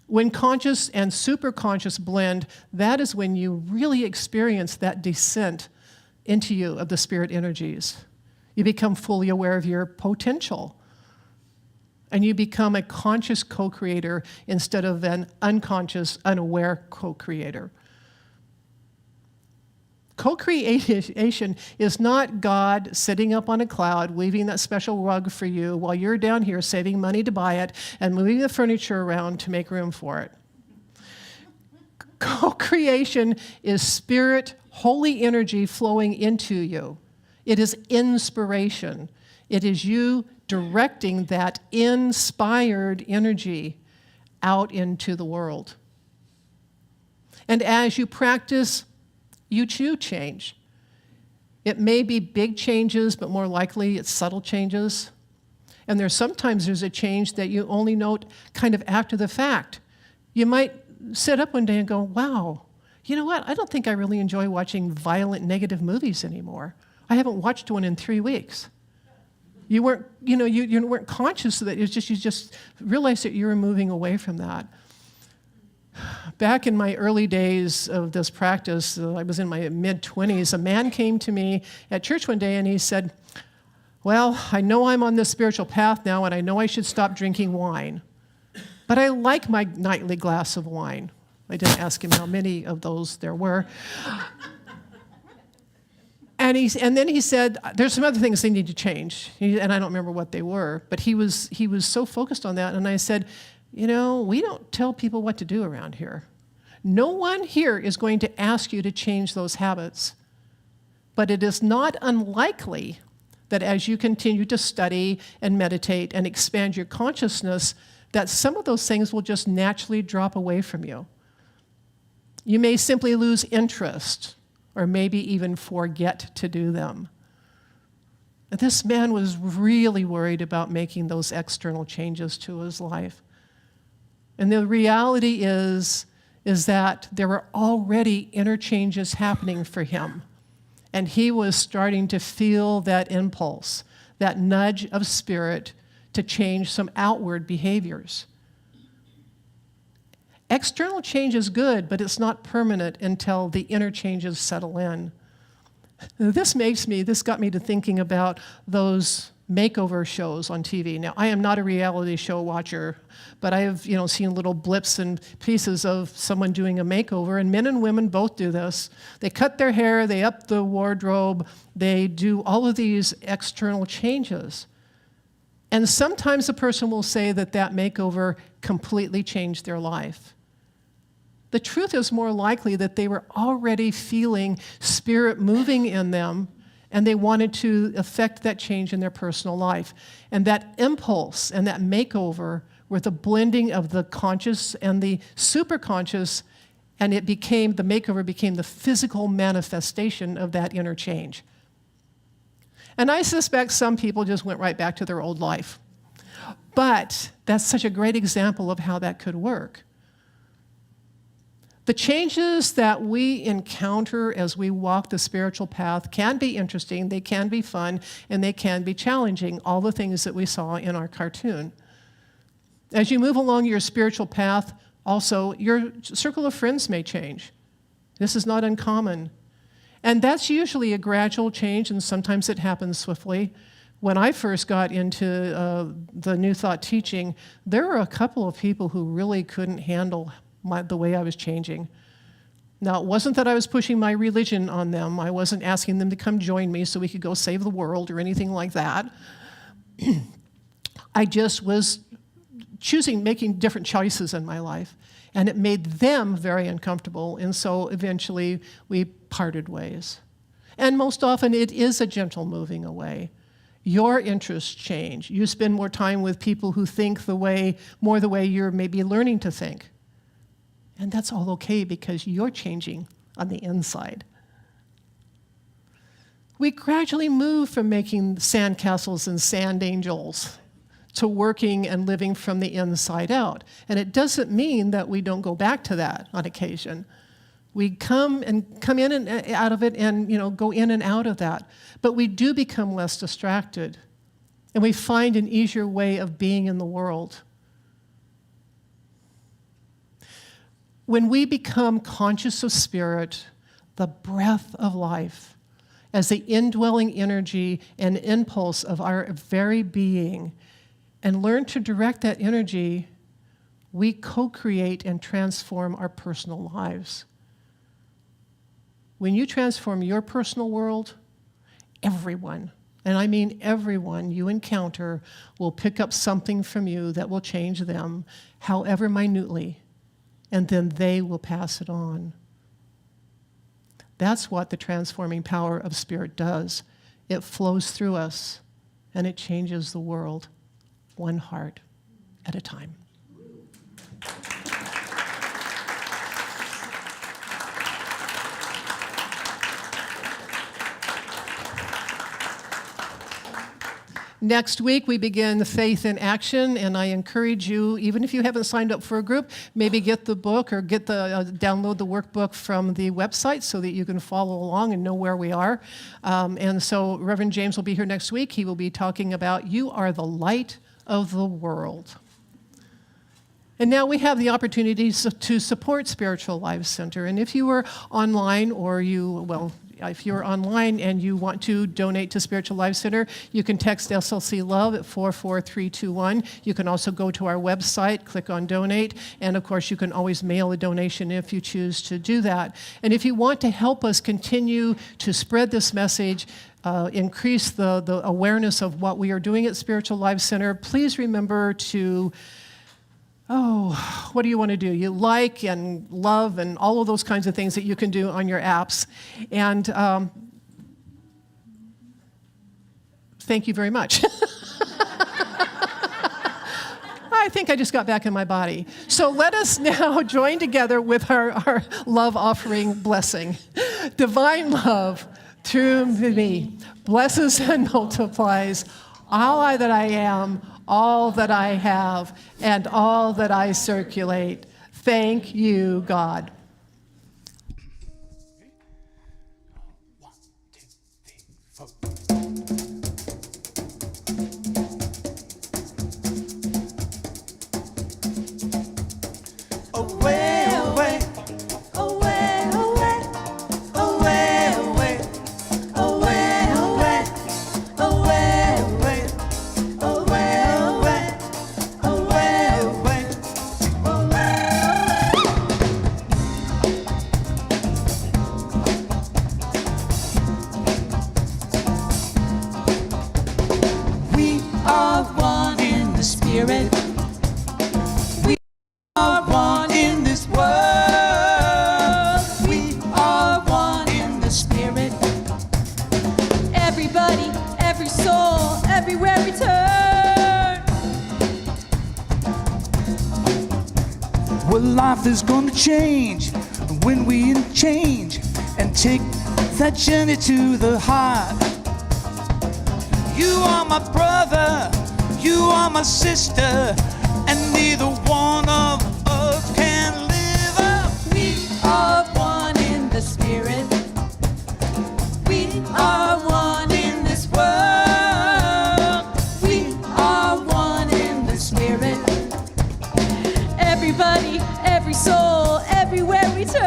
When conscious and superconscious blend, that is when you really experience that descent into you of the spirit energies. You become fully aware of your potential. And you become a conscious co-creator instead of an unconscious, unaware co-creator. Co-creation is not God sitting up on a cloud, weaving that special rug for you while you're down here saving money to buy it and moving the furniture around to make room for it. Co-creation is spirit, holy energy flowing into you. It is inspiration. It is you directing that inspired energy out into the world. And as you practice, you too change. It may be big changes, but more likely it's subtle changes. And sometimes there's a change that you only note kind of after the fact. You might sit up one day and go, wow, you know what? I don't think I really enjoy watching violent, negative movies anymore. I haven't watched one in 3 weeks. You weren't, you weren't conscious of that. You just realized that you were moving away from that. Back in my early days of this practice, I was in my mid-20s, a man came to me at church one day and he said, well, I know I'm on this spiritual path now and I know I should stop drinking wine, but I like my nightly glass of wine. I didn't ask him how many of those there were. And then he said, there's some other things they need to change. And I don't remember what they were, but he was so focused on that. And I said, we don't tell people what to do around here. No one here is going to ask you to change those habits. But it is not unlikely that as you continue to study and meditate and expand your consciousness, that some of those things will just naturally drop away from you. You may simply lose interest, or maybe even forget to do them. This man was really worried about making those external changes to his life. And the reality is that there were already inner changes happening for him. And he was starting to feel that impulse, that nudge of spirit to change some outward behaviors. External change is good, but it's not permanent until the inner changes settle in. This got me to thinking about those makeover shows on TV. Now, I am not a reality show watcher, but I have, seen little blips and pieces of someone doing a makeover, and men and women both do this. They cut their hair, they up the wardrobe, they do all of these external changes. And sometimes a person will say that makeover completely changed their life. The truth is more likely that they were already feeling spirit moving in them, and they wanted to affect that change in their personal life. And that impulse and that makeover were the blending of the conscious and the superconscious, and the makeover became the physical manifestation of that inner change. And I suspect some people just went right back to their old life. But that's such a great example of how that could work. The changes that we encounter as we walk the spiritual path can be interesting, they can be fun, and they can be challenging, all the things that we saw in our cartoon. As you move along your spiritual path, also, your circle of friends may change. This is not uncommon. And that's usually a gradual change, and sometimes it happens swiftly. When I first got into the New Thought teaching, there were a couple of people who really couldn't handle the way I was changing. Now, it wasn't that I was pushing my religion on them. I wasn't asking them to come join me so we could go save the world or anything like that. I just was making different choices in my life. And it made them very uncomfortable. And so eventually we parted ways. And most often it is a gentle moving away. Your interests change. You spend more time with people who think the way you're maybe learning to think. And that's all okay because you're changing on the inside. We gradually move from making sandcastles and sand angels to working and living from the inside out. And it doesn't mean that we don't go back to that on occasion. We come in and out of it and go in and out of that. But we do become less distracted. And we find an easier way of being in the world. When we become conscious of spirit, the breath of life, as the indwelling energy and impulse of our very being, and learn to direct that energy, we co-create and transform our personal lives. When you transform your personal world, everyone, and I mean everyone you encounter, will pick up something from you that will change them, however minutely, and then they will pass it on. That's what the transforming power of spirit does. It flows through us, and it changes the world, one heart at a time. Next week, we begin Faith in Action, and I encourage you, even if you haven't signed up for a group, maybe get the book or download the workbook from the website so that you can follow along and know where we are. And so Reverend James will be here next week. He will be talking about You Are the Light of the World. And now we have the opportunities to support Spiritual Lives Center. And if you are online if you're online and you want to donate to Spiritual Lives Center, you can text SLC Love at 44321. You can also go to our website, click on Donate, and of course you can always mail a donation if you choose to do that. And if you want to help us continue to spread this message, increase the awareness of what we are doing at Spiritual Lives Center, please remember to what do you want to do? You like and love and all of those kinds of things that you can do on your apps. And thank you very much. I think I just got back in my body. So let us now join together with our love offering blessing. Divine love through me blesses and multiplies all that I am, all that I have, and all that I circulate. Thank you, God. 1, 2, 3, 4. Away, away, away, away, away, away, away, away, away, away. We are one in the spirit. We are one in this world. We are one in the spirit. Everybody, every soul, everywhere we turn. Well, life is gonna change when we change and take that journey to the heart. You are my brother, you are my sister, and neither one of us can live up. We are one in the spirit. We are one in this world. We are one in the spirit. Everybody, every soul, everywhere we turn.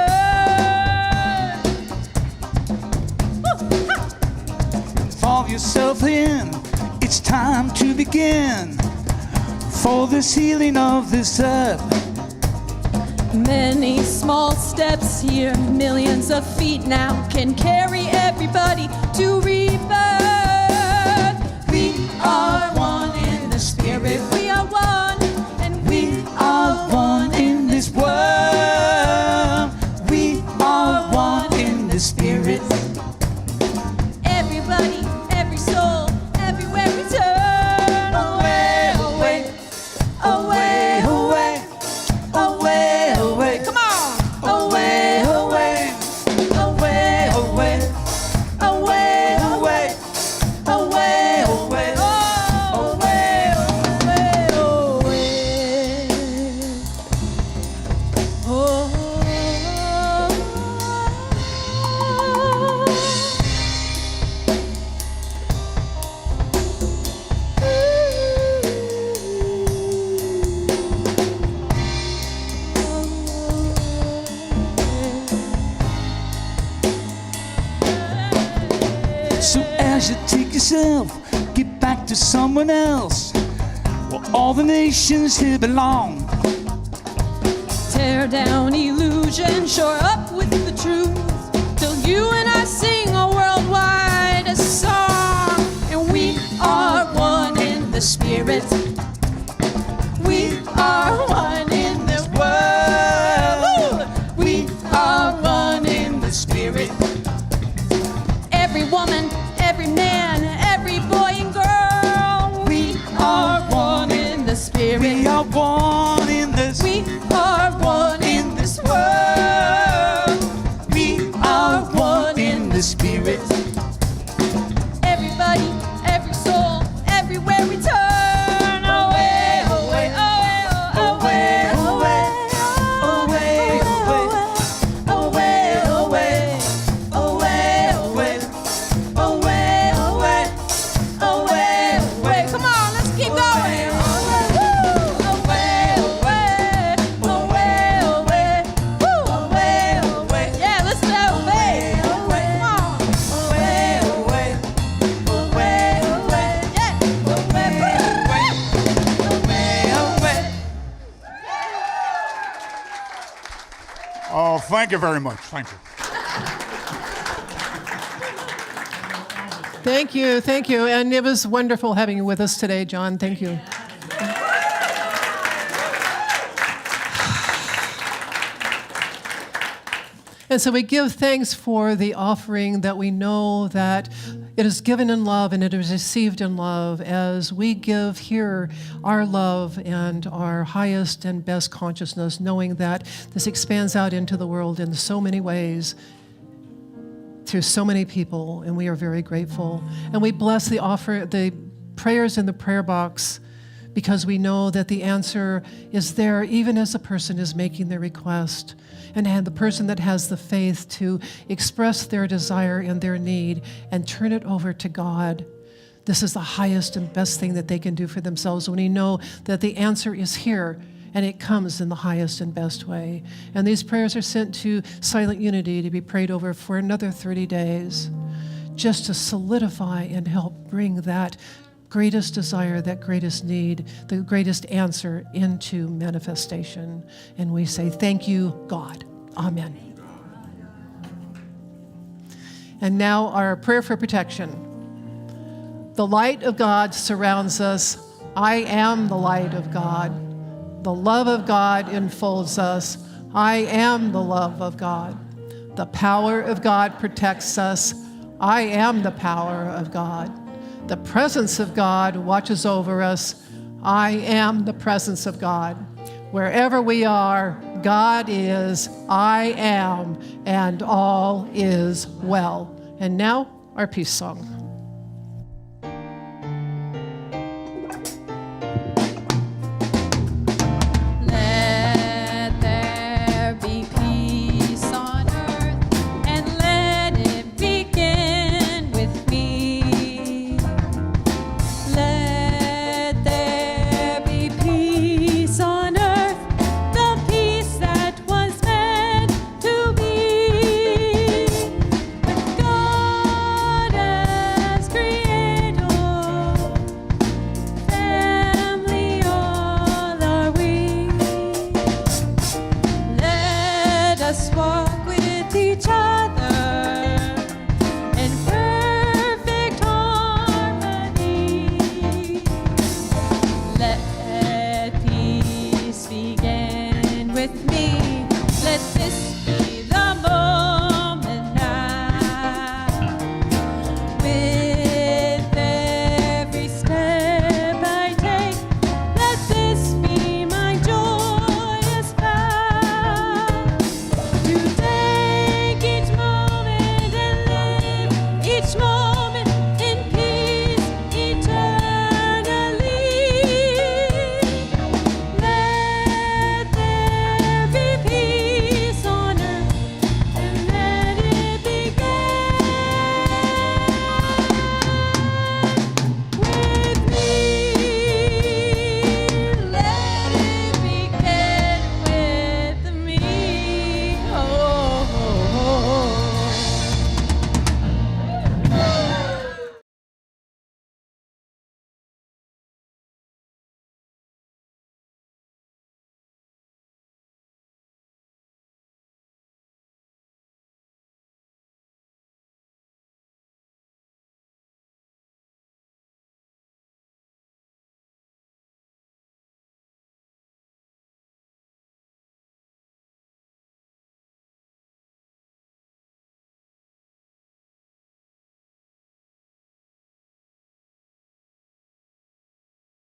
Woo! Ha! Fall yourself in, it's time to begin for this healing of this earth. Many small steps here, millions of feet now can carry everybody to rebirth. We are one in the spirit. We are one, and we Are one in this world. We are one in the spirit. everybody, every soul, everywhere we turn. Away, away, away, away, away, away. Come on. should take yourself, get back to someone else. Well, all the nations here belong. Tear down illusion, shore up with the truth, till you and I sing a worldwide song. And we are one in the spirit. We are one in this world. We are one in the spirit. Every woman, every man, every boy and girl. We are one in the spirit. We are one in this. We are one in this world. We are one in the spirit. Everybody, every soul, everywhere we turn. Away, away, away, away, away, away, away, away, away, away, away, away, away. Come on, let's keep going. Away, away, away, away, away, away. Yeah, let's do away, away. Come on. Away, away, away, away. Yeah, away, away. Oh, thank you very much. Thank you. Thank you, thank you. And it was wonderful having you with us today, John. Thank you. And so we give thanks for the offering that we know that it is given in love and it is received in love as we give here our love and our highest and best consciousness, knowing that this expands out into the world in so many ways through so many people, and we are very grateful. And we bless the prayers in the prayer box because we know that the answer is there even as the person is making their request. And the person that has the faith to express their desire and their need and turn it over to God. This is the highest and best thing that they can do for themselves when they know that the answer is here and it comes in the highest and best way. And these prayers are sent to Silent Unity to be prayed over for another 30 days, just to solidify and help bring that greatest desire, that greatest need, the greatest answer into manifestation. And we say, thank you, God. Amen. And now our prayer for protection. The light of God surrounds us. I am the light of God. The love of God enfolds us. I am the love of God. The power of God protects us. I am the power of God. The presence of God watches over us. I am the presence of God. Wherever we are, God is, I am, and all is well. And now, our peace song.